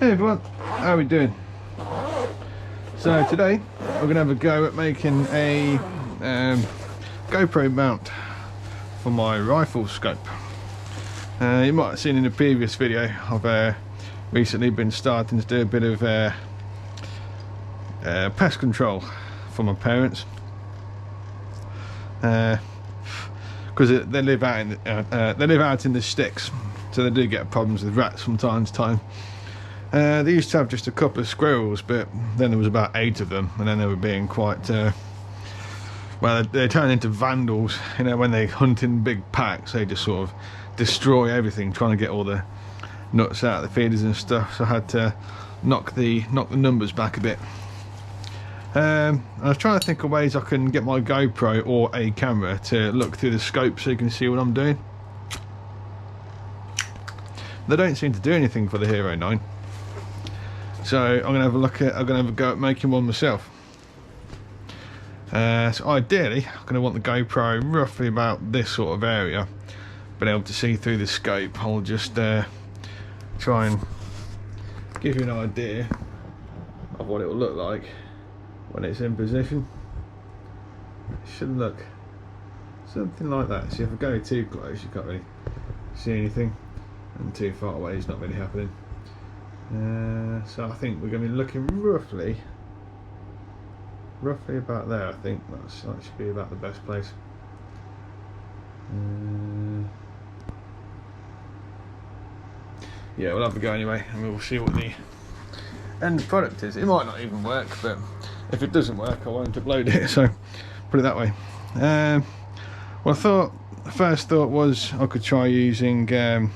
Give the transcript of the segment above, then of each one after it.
Hey everyone, how are we doing? So today we're going to have a go at making a GoPro mount for my rifle scope. You might have seen in the previous video I've recently been starting to do a bit of pest control for my parents, because they live out in the sticks, so they do get problems with rats from time to time. They used to have just a couple of squirrels, but then there was about 8 of them, and then they were being quite well, they turn into vandals. You know, when they hunt in big packs, they just sort of destroy everything, trying to get all the nuts out of the feeders and stuff. So I had to knock the numbers back a bit. I was trying to think of ways I can get my GoPro or a camera to look through the scope so you can see what I'm doing. They don't seem to do anything for the Hero 9. So I'm gonna have a go at making one myself. So ideally, I'm gonna want the GoPro roughly about this sort of area, being able to see through the scope. I'll just try and give you an idea of what it will look like when it's in position. It should look something like that. So if I go too close, you can't really see anything, and too far away, it's not really happening. So I think we're going to be looking roughly about there. I think that should be about the best place. Yeah, we'll have a go anyway, and we'll see what the end product is. It might not even work, but if it doesn't work, I won't upload it. So put it that way. Well, first thought was I could try using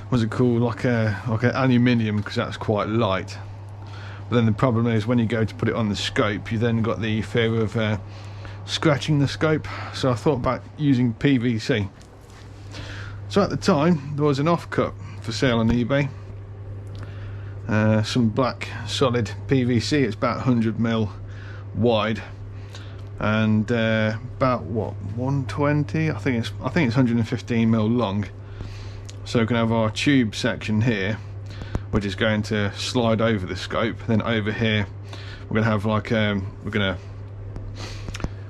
what's it called, like an aluminium, because that's quite light. But then the problem is when you go to put it on the scope, you then got the fear of scratching the scope. So I thought about using PVC. So at the time there was an offcut for sale on eBay, some black solid PVC. It's about 100mm wide and about what, 120, I think it's 115mm long. So we can have our tube section here, which is going to slide over the scope. Then over here we're going to have like we're going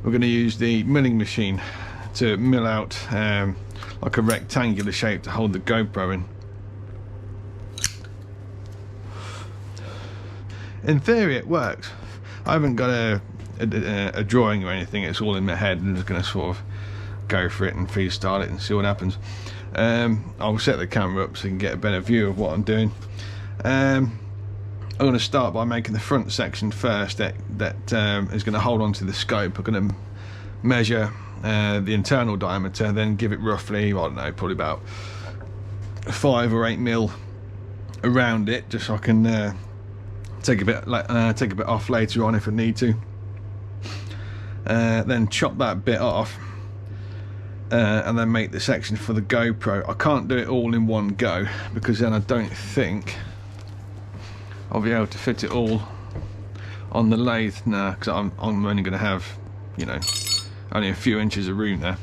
to use the milling machine to mill out like a rectangular shape to hold the GoPro in. In theory it works. I haven't got a drawing or anything. It's all in my head. I'm just going to sort of go for it and freestyle it and see what happens. I'll set the camera up so you can get a better view of what I'm doing. I'm going to start by making the front section first that is going to hold onto the scope. I'm going to measure the internal diameter, then give it roughly, I don't know, probably about 5 or 8mm around it, just so I can take a bit off later on if I need to. Then chop that bit off. And then make the section for the GoPro. I can't do it all in one go, because then I don't think I'll be able to fit it all on the lathe now, because I'm only going to have, you know, only a few inches of room there.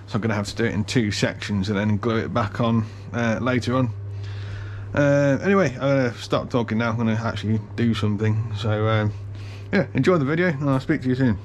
So I'm going to have to do it in 2 sections and then glue it back on later on. Anyway, I'm going to stop talking now. I'm going to actually do something. So yeah, enjoy the video and I'll speak to you soon.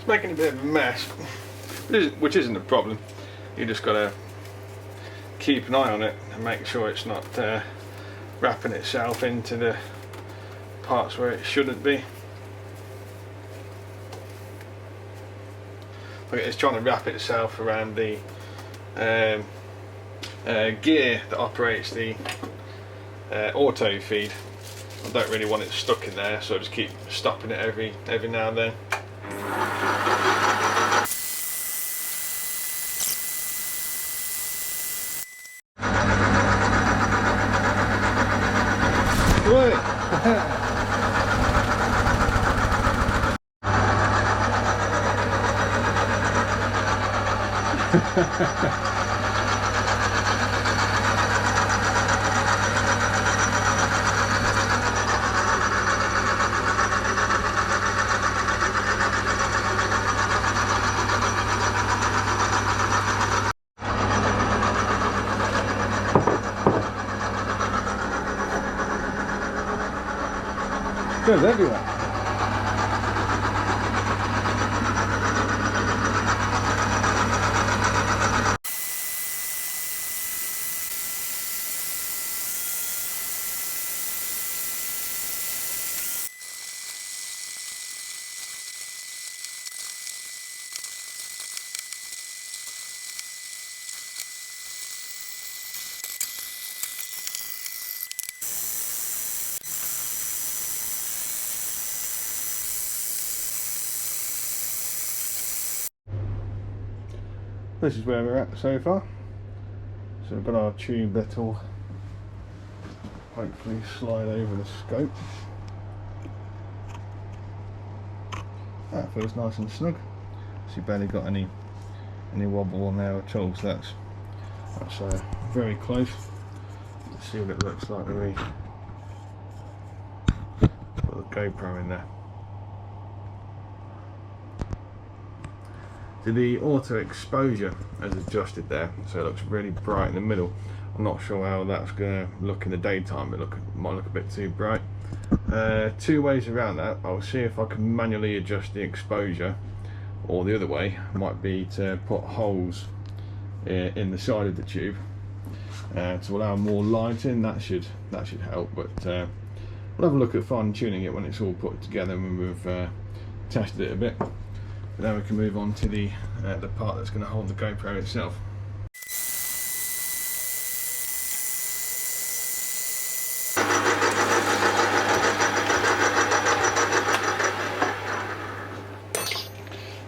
Making a bit of a mess, which isn't a problem. You just got to keep an eye on it and make sure it's not wrapping itself into the parts where it shouldn't be. Look, it's trying to wrap itself around the gear that operates the auto feed. I don't really want it stuck in there, so I just keep stopping it every now and then. Goes everywhere. This is where we're at so far. So we've got our tube that will hopefully slide over the scope. That feels nice and snug. So you've barely got any wobble on there at all. So that's very close. Let's see what it looks like when we put the GoPro in there. The auto exposure has adjusted there, so it looks really bright in the middle. I'm not sure how that's going to look in the daytime. It might look a bit too bright. Two ways around that. I'll see if I can manually adjust the exposure, or the other way might be to put holes in the side of the tube to allow more light in. That should help. But we'll have a look at fine tuning it when it's all put together when we've tested it a bit. But then we can move on to the part that's going to hold the GoPro itself.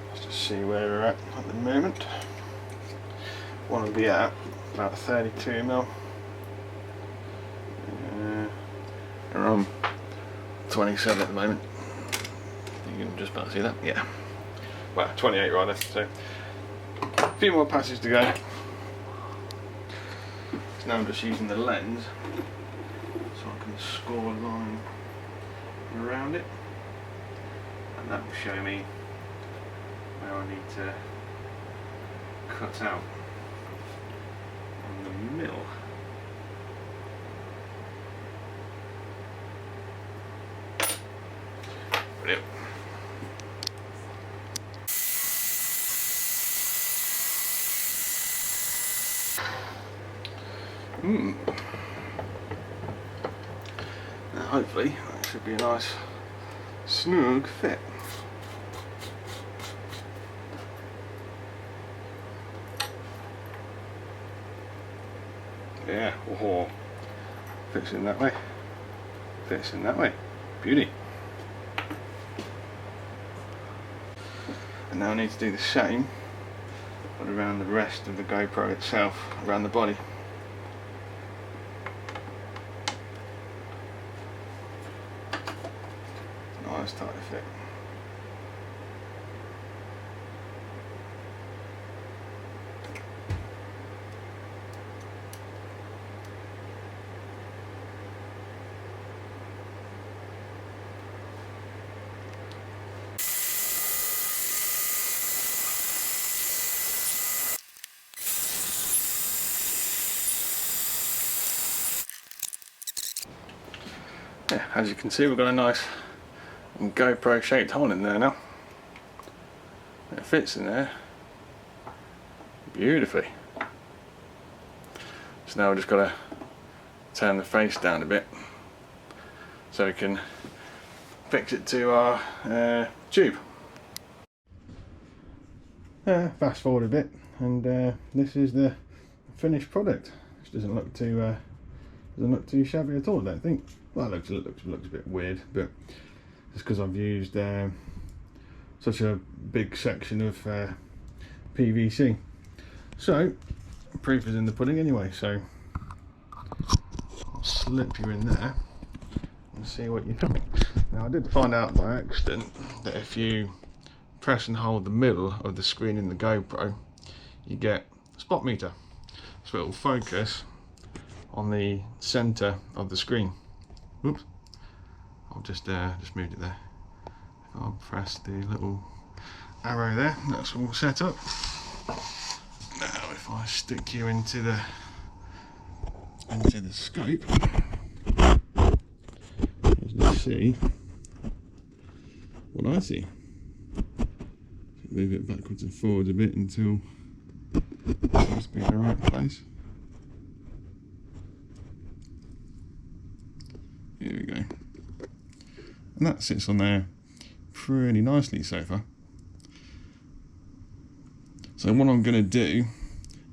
Let's just see where we're at the moment. Want to be at about 32mm. We're on 27 at the moment. You can just about see that, yeah. Well, 28 rather, so a few more passes to go. So now I'm just using the lens so I can score a line around it, and that will show me where I need to cut out on the mill. Brilliant. Now hopefully that should be a nice snug fit. Yeah, oh, fits in that way, fits in that way, beauty. And now I need to do the same but around the rest of the GoPro itself, around the body. Nice tight fit. Yeah, as you can see, we've got a nice GoPro shaped hole in there now. It fits in there beautifully. So now we've just got to turn the face down a bit so we can fix it to our tube. Fast forward a bit, and this is the finished product, which doesn't look too shabby at all, I don't think. Well, it looks a bit weird, but it's because I've used such a big section of PVC. So, proof is in the pudding anyway, so I'll slip you in there and see what you think. Now, I did find out by accident that if you press and hold the middle of the screen in the GoPro, you get a spot meter, so it will focus on the center of the screen. Oops, I've just moved it there. I'll press the little arrow there, that's all set up. Now if I stick you into the scope, let's see what I see. Move it backwards and forwards a bit until it seems to be in the right place. Here we go. And that sits on there pretty nicely so far. So what I'm going to do,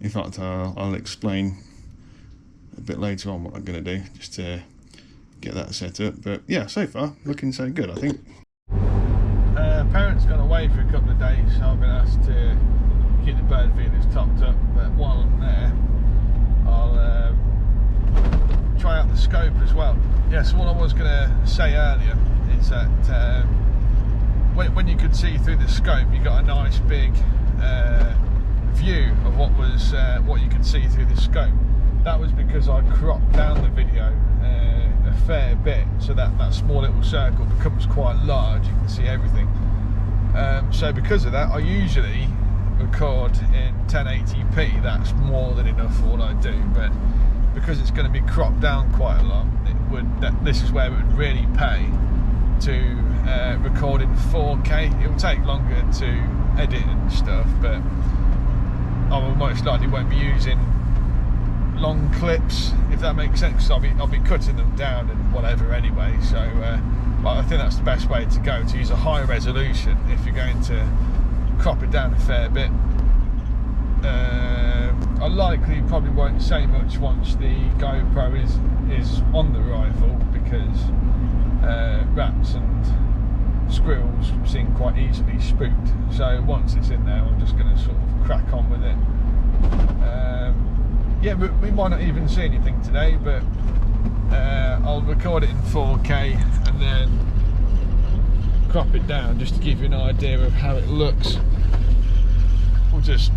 in fact I'll explain a bit later on what I'm going to do, just to get that set up. But yeah, so far looking so good, I think. Parents gone away for a couple of days, so I've been asked to keep the bird feeders topped up. But while I'm there, I'll try out the scope as well. Yeah, so what I was going to say earlier is that when you could see through the scope, you got a nice big view of what you could see through the scope. That was because I cropped down the video a fair bit, so that small little circle becomes quite large. You can see everything. So because of that, I usually record in 1080p. That's more than enough for what I do. But because it's going to be cropped down quite a lot, this is where it would really pay to record in 4K. It will take longer to edit and stuff, but I will most likely won't be using long clips, if that makes sense. I'll be cutting them down and whatever anyway. So I think that's the best way to go, to use a high resolution if you're going to crop it down a fair bit. I likely probably won't say much once the GoPro is on the rifle, because rats and squirrels seem quite easily spooked. So once it's in there, I'm just going to sort of crack on with it. Yeah, we might not even see anything today, but I'll record it in 4K and then crop it down just to give you an idea of how it looks. We'll just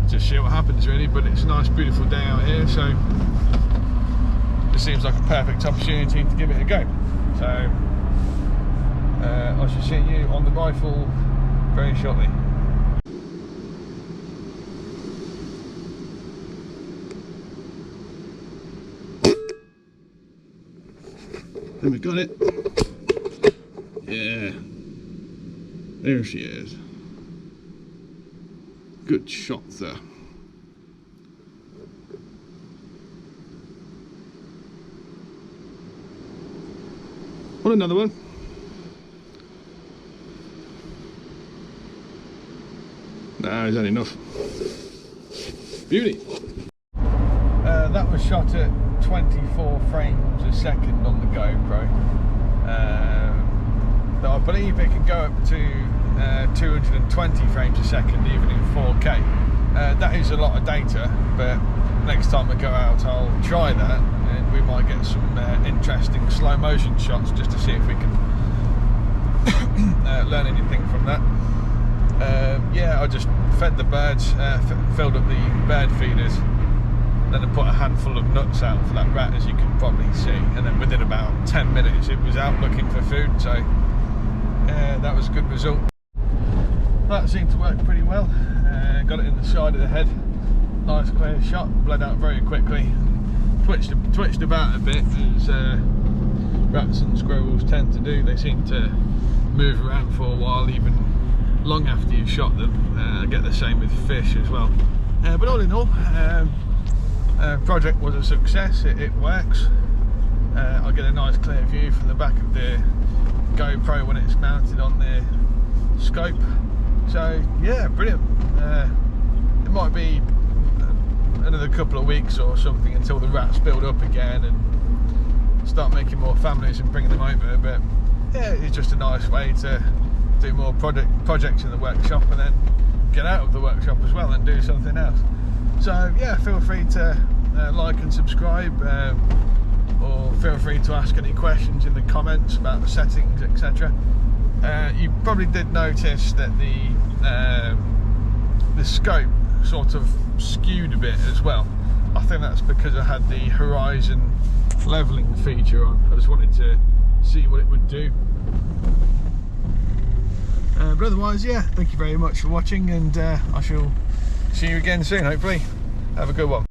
see what happens really, but it's a nice beautiful day out here, so it seems like a perfect opportunity to give it a go. So I shall see you on the rifle very shortly. And we got it. Yeah, there she is. Good shot there. Want another one? Nah, is that enough? Beauty. That was shot at 24 frames a second on the GoPro. But I believe it can go up to 220 frames a second even in 4K. That is a lot of data, but next time I go out I'll try that, and we might get some interesting slow motion shots just to see if we can learn anything from that. Yeah, I just fed the birds, filled up the bird feeders, then I put a handful of nuts out for that rat, as you can probably see, and then within about 10 minutes it was out looking for food, so that was a good result. That seemed to work pretty well. Got it in the side of the head, nice clear shot, bled out very quickly, twitched about a bit, as rats and squirrels tend to do. They seem to move around for a while, even long after you've shot them. I get the same with fish as well. But all in all, project was a success. It works. I'll get a nice clear view from the back of the GoPro when it's mounted on the scope. So yeah, brilliant. It might be another couple of weeks or something until the rats build up again and start making more families and bringing them over, but yeah, it's just a nice way to do more projects in the workshop and then get out of the workshop as well and do something else. So yeah, feel free to like and subscribe. or feel free to ask any questions in the comments about the settings, etc. You probably did notice that the scope sort of skewed a bit as well. I think that's because I had the horizon leveling feature on. I just wanted to see what it would do. But otherwise, yeah, thank you very much for watching, and I shall see you again soon, hopefully. Have a good one.